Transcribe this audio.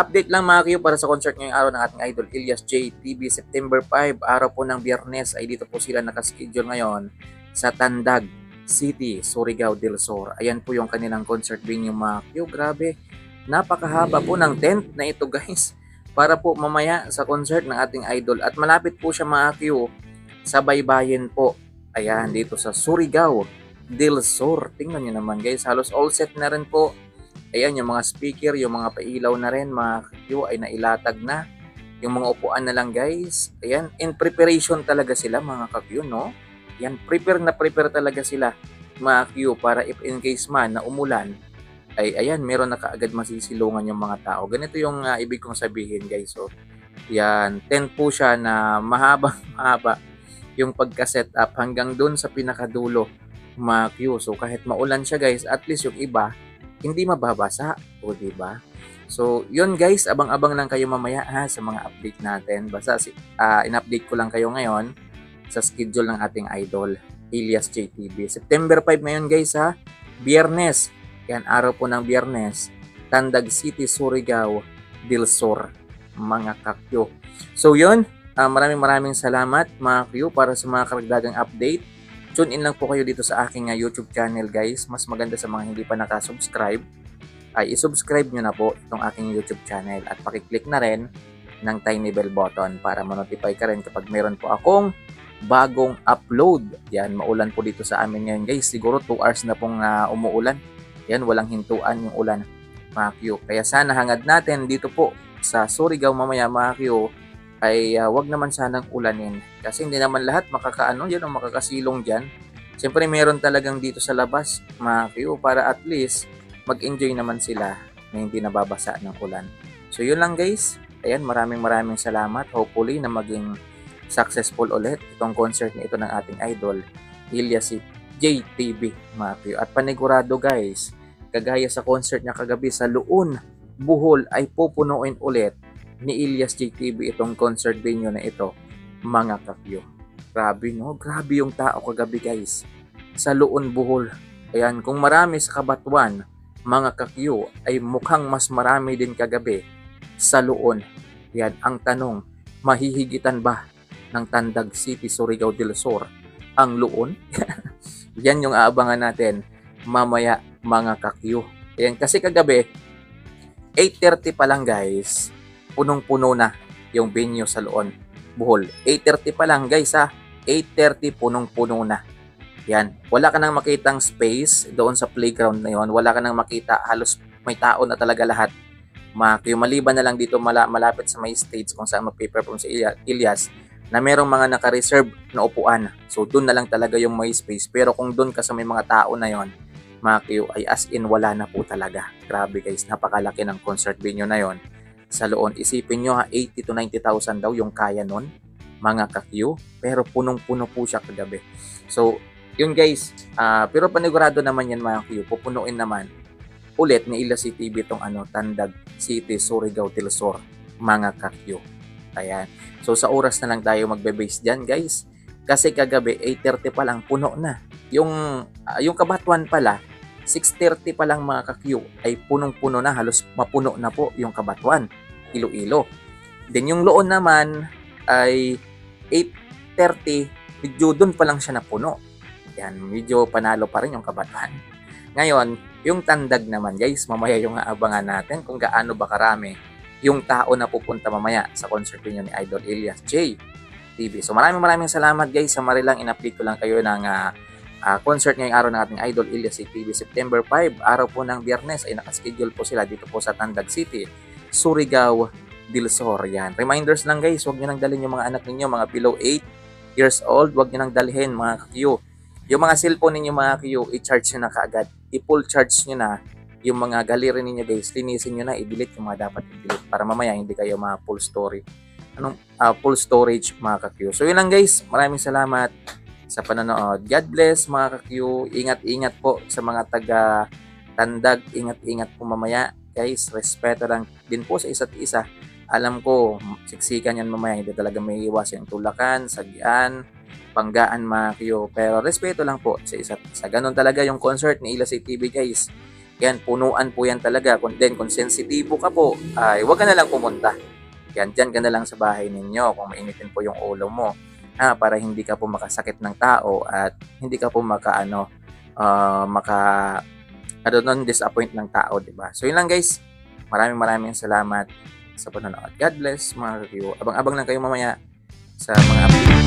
Update lang mga Q para sa concert ngayong araw ng ating idol Elias J. TV September 5, araw po ng Biyernes ay dito po sila nakaschedule ngayon sa Tandag City, Surigao del Sur. Ayan po yung kanilang concert venue mga Q. Grabe, napakahaba po ng tent na ito guys para po mamaya sa concert ng ating idol. At malapit po siya mga Q sa Baybayin po. Ayan, dito sa Surigao del Sur. Tingnan nyo naman guys, halos all set na rin po. Ayan, yung mga speaker, yung mga pailaw na rin, mga Q, ay nailatag na. Yung mga upuan na lang, guys. Ayan, in preparation talaga sila, mga Q, no? Ayan, prepare na prepare talaga sila, mga Q, para if in case man na umulan, ay ayan, meron na kaagad masisilungan yung mga tao. Ganito yung ibig kong sabihin, guys. So, yan, tent po siya na mahaba yung pagka-set up hanggang dun sa pinakadulo, mga Q. So, kahit maulan siya, guys, at least yung iba, hindi mababasa, o di ba? So, yun guys, abang-abang lang kayo mamaya ha sa mga update natin. Basta in-update ko lang kayo ngayon sa schedule ng ating idol, Elias JTV. September 5 ngayon guys ha, Biyernes. Yan, araw po ng Biyernes. Tandag City, Surigao del Sur, mga kakyo. So yun, maraming salamat mga kakyo para sa mga karagdagang update. Tune in lang po kayo dito sa aking YouTube channel guys. Mas maganda sa mga hindi pa nakasubscribe ay isubscribe nyo na po itong aking YouTube channel at pakiclick na rin ng tiny bell button para ma-notify ka rin kapag meron po akong bagong upload. Yan, maulan po dito sa amin ngayon guys. Siguro 2 hours na pong umuulan. Yan, walang hintuan yung ulan mga Q. Kaya sana hangad natin dito po sa Surigao mamaya mga Q ay wag naman sanang ulanin kasi hindi naman lahat makakaano yan o makakasilong dyan. Siyempre meron talagang dito sa labas mga Q para at least mag-enjoy naman sila na hindi nababasa ng ulan. So yun lang guys. Ayan, maraming salamat. Hopefully na maging successful ulit itong concert na ito ng ating idol Elias JTV mga Q. At panigurado guys, kagaya sa concert niya kagabi sa Luon, Bohol ay pupunuin ulit ni Elias JTV itong concert venue na ito, mga kakyo. Grabe no? Grabe yung tao kagabi guys. Sa Luon, Bohol. Ayan, kung marami sa Kabatuan, mga kakyo, ay mukhang mas marami din kagabi sa Luon. Yan, ang tanong, mahihigitan ba ng Tandag City, Surigao del Sur ang Luon? Yan yung aabangan natin mamaya, mga kakyo. Ayan, kasi kagabi, 8:30 pa lang guys, punong-puno na yung venue sa Luon, Bohol. 8:30 pa lang guys ha. 8:30 punong-puno na. Yan. Wala ka nang makitang space doon sa playground na yon. Wala ka nang makita. Halos may tao na talaga lahat. Maliban na lang dito malapit sa may stage kung saan mag-perform si Elias na merong mga naka-reserve na upuan. So doon na lang talaga yung may space. Pero kung doon ka sa may mga tao na yon, mga Q, ay as in wala na po talaga. Grabe guys. Napakalaki ng concert venue na yon sa Luon. Isipin nyo ha, 80 to 90,000 daw yung kaya nun, mga kakyo. Pero punong-puno po siya kagabi. So, yun guys. Pero panigurado naman yan mga kakyo. Pupunuin naman ulit ni Elias TV itong Tandag City, Surigao del Sur, mga kakyo. Ayan. So, sa oras na lang tayo magbe-base dyan guys. Kasi kagabi, 8:30 pa lang, puno na. Yung Kabatuan pala, 6:30 pa lang mga kakyo ay punong-puno na, halos mapuno na po yung Kabatuan, Iloilo. Then yung Luon naman ay 8:30, medyo doon pa lang siya napuno. Yan, medyo panalo pa rin yung Kabatuan. Ngayon, yung Tandag naman guys, mamaya yung aabangan natin kung gaano ba karami yung tao na pupunta mamaya sa concert niyo ni Idol Elias J TV. So maraming salamat guys sa marilang in-update ko lang kayo ng concert ngayong araw ng ating idol Elias JTV. September 5, araw po ng Biyernes ay nakaschedule po sila dito po sa Tandag City, Surigao del Sur. Yan. Reminders lang guys, huwag nyo nang dalhin yung mga anak ninyo, mga below 8 years old, huwag nyo nang dalhin mga Q. Yung mga cellphone ninyo mga Q, i-charge nyo na kaagad. I-full charge nyo na yung mga gallery ninyo guys. Linisin nyo na, i-delete yung mga dapat i-delete para mamaya hindi kayo mga full storage mga Q. So yun lang guys, maraming salamat sa panonood. God bless mga ka-Q. Ingat-ingat po sa mga taga Tandag. Ingat-ingat po mamaya. Guys, respeto lang din po sa isa't isa. Alam ko, siksikan yan mamaya. Hindi talaga may iwas yung tulakan, sagian, panggaan mga Q. Pero respeto lang po sa isa't isa. Ganon talaga yung concert ni Elias TV guys. Yan, punuan po yan talaga. Kung sensitibo ka po, ay huwag ka na lang pumunta. Yan, dyan ka na lang sa bahay ninyo kung mainitin po yung ulo mo. Para hindi ka po makasakit ng tao at hindi ka po disappoint ng tao, di ba? So yun lang guys. Maraming salamat sa panonood. God bless mga review. Abang-abang lang kayo mamaya sa mga update.